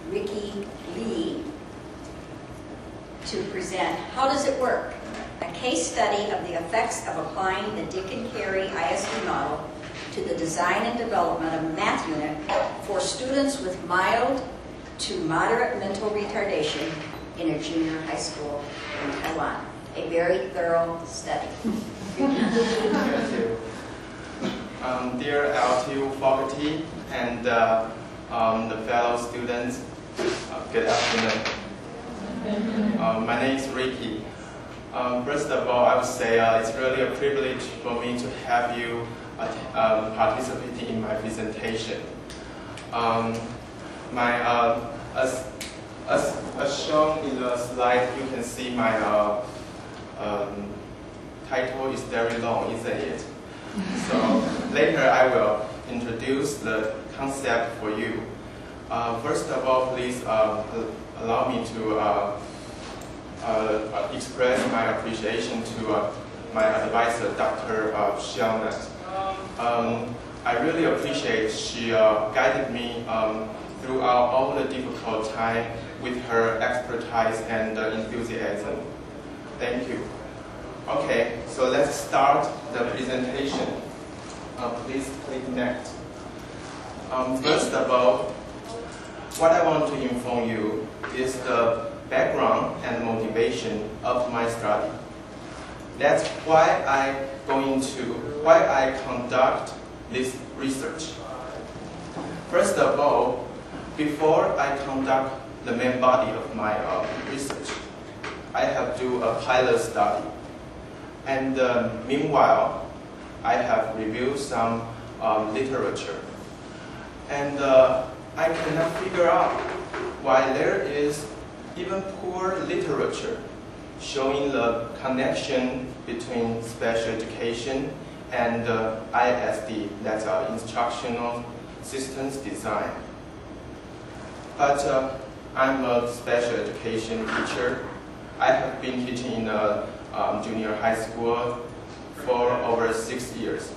Ricky to present How Does It Work? A case study of the effects of applying the Dick and Carey ISD model to the design and development of a math unit for students with mild to moderate mental retardation in a junior high school in Taiwan. A very thorough study. Thank you. Dear LTU faculty and the fellow students, good afternoon. My name is Ricky. First of all, I would say it's really a privilege for me to have you participating in my presentation. As shown in the slide, you can see my title is very long, isn't it? So later I will introduce the concept for you. First of all, please allow me to express my appreciation to my advisor, Dr. Xiaonan. I really appreciate she guided me throughout all the difficult time with her expertise and enthusiasm. Thank you. Okay, so let's start the presentation. Please click next. First of all, what I want to inform you is the background and motivation of my study. That's why I conduct this research. First of all, before I conduct the main body of my research, I have to do a pilot study. And meanwhile, I have reviewed some literature. And I cannot figure out why there is even poor literature showing the connection between special education and ISD, that's Instructional Systems Design. But I'm a special education teacher. I have been teaching in a junior high school for over 6 years.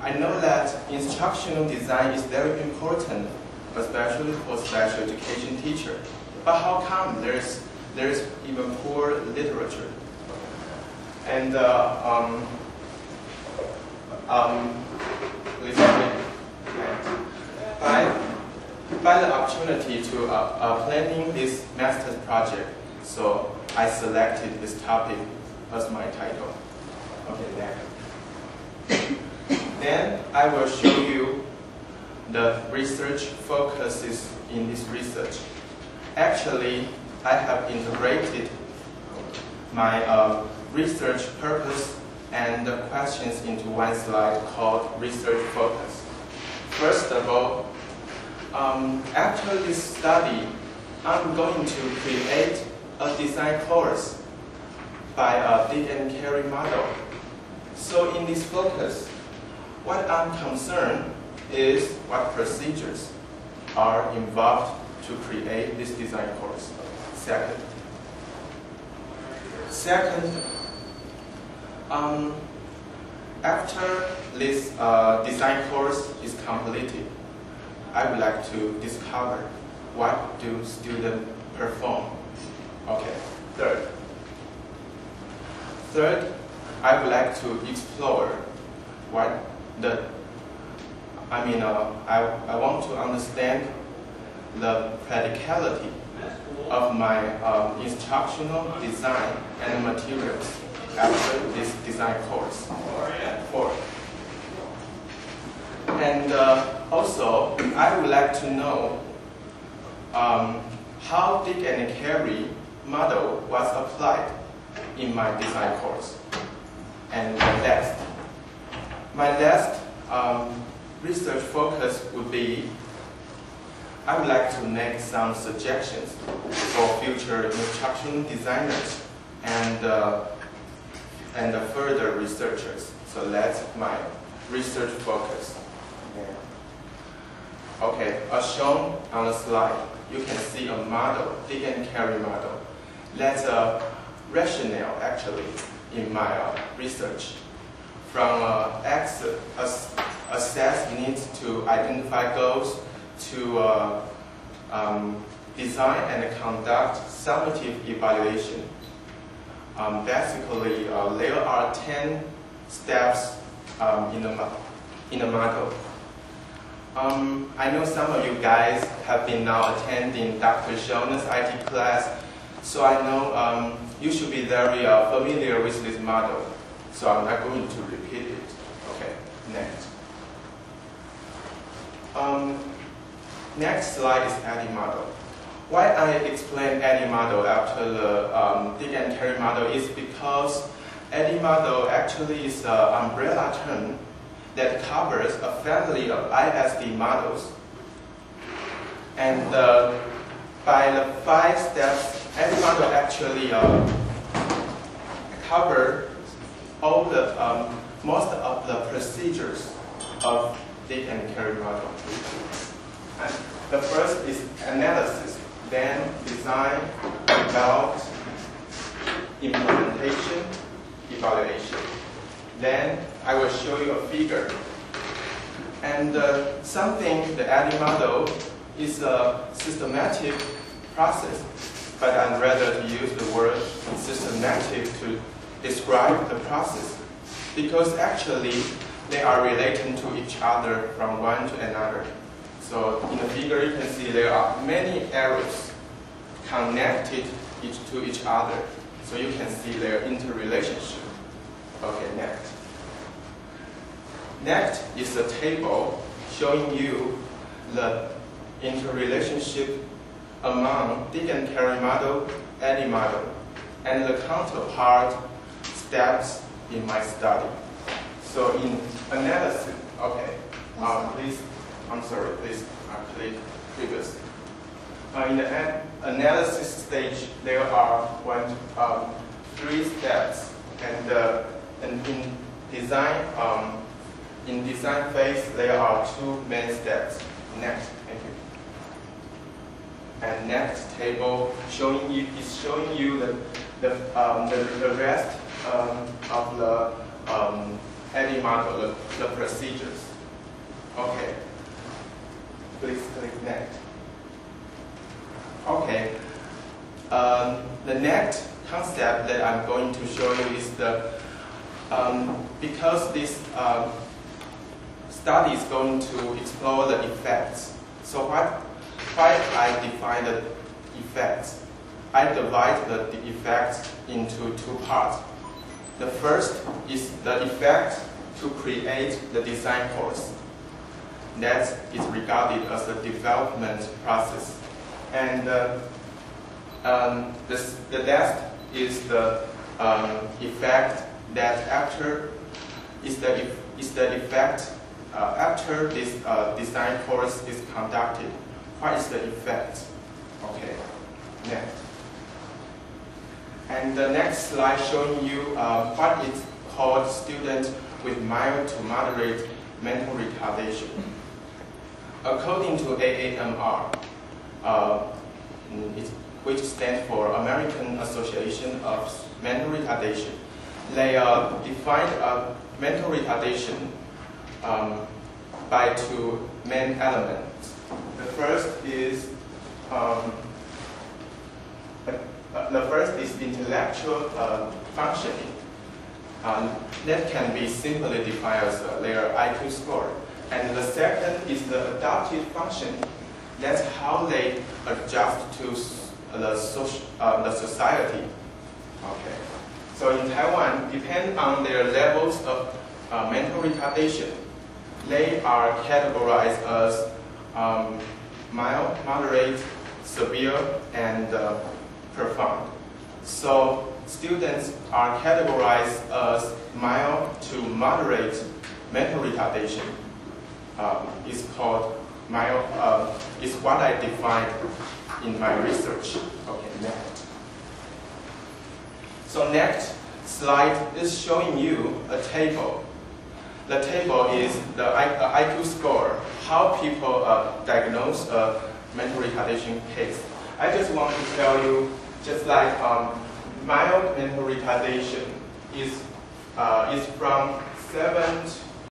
I know that instructional design is very important, especially for special education teacher. But how come there's even poor literature? And by the opportunity to planning this master's project, so I selected this topic as my title. Okay, next. Then I will show you the research focuses in this research. Actually, I have integrated my research purpose and the questions into one slide called research focus. First of all, after this study, I'm going to create a design course by a Dick and Carey model. So in this focus, what I'm concerned is what procedures are involved to create this design course. Second, after this design course is completed, I would like to discover what do students perform. Okay, Third, I would like to explore what I want to understand the practicality of my instructional design and materials after this design course. Fourth. And also, I would like to know how Dick and Carey model was applied in my design course. And my last research focus would be, I would like to make some suggestions for future instructional designers and further researchers. So that's my research focus. Okay, as shown on the slide, you can see a model, Dick and Carey model. That's a rationale actually in my research. From assess needs to identify goals to design and conduct summative evaluation. Basically, there are 10 steps in the model. I know some of you guys have been now attending Dr. Shona's IT class, so I know you should be very familiar with this model. So I'm not going to repeat it. Okay, next. Next slide is ADDIE model. Why I explain ADDIE model after the dig and carry model is because ADDIE model actually is an umbrella term that covers a family of ISD models. And by the 5 steps, ADDIE model actually covers all the most of the procedures of dig and carry model. And the first is analysis, then design, develop, implementation, evaluation. Then I will show you a figure. And something the ADDIE model is a systematic process, but I'd rather to use the word systematic to describe the process, because actually they are related to each other from one to another. So in the figure you can see there are many arrows connected to each other. So you can see their interrelationship. Okay, next. Next is a table showing you the interrelationship among dig and carry model, ADDIE model, and the counterpart steps in my study. So in analysis, okay, please, I'm sorry, please click previous. In the analysis stage, there are 3 steps, and in design phase, there are 2 main steps. Next, thank you. And next table is showing you the rest of the ADDIE model, the procedures. Okay. Please click next. Okay. The next concept that I'm going to show you is because this study is going to explore the effects. So why I define the effects? I divide the effects into 2 parts. The first is the effect to create the design course. That is regarded as a development process. And the last is the effect that after after this design course is conducted. What is the effect? Okay, next. And the next slide showing you what is called student with mild to moderate mental retardation. According to AAMR, which stands for American Association of Mental Retardation, they define mental retardation by 2 main elements. The first is intellectual functioning. That can be simply defined as their IQ score. And the second is the adaptive functioning. That's how they adjust to the society. Okay. So in Taiwan, depending on their levels of mental retardation, they are categorized as mild, moderate, severe, and profound. So students are categorized as mild to moderate mental retardation. Is called mild. Is what I defined in my research. Okay, next. So next slide is showing you a table. The table is the IQ score, how people diagnose a mental retardation case. I just want to tell you, just like mild mental retardation is from 7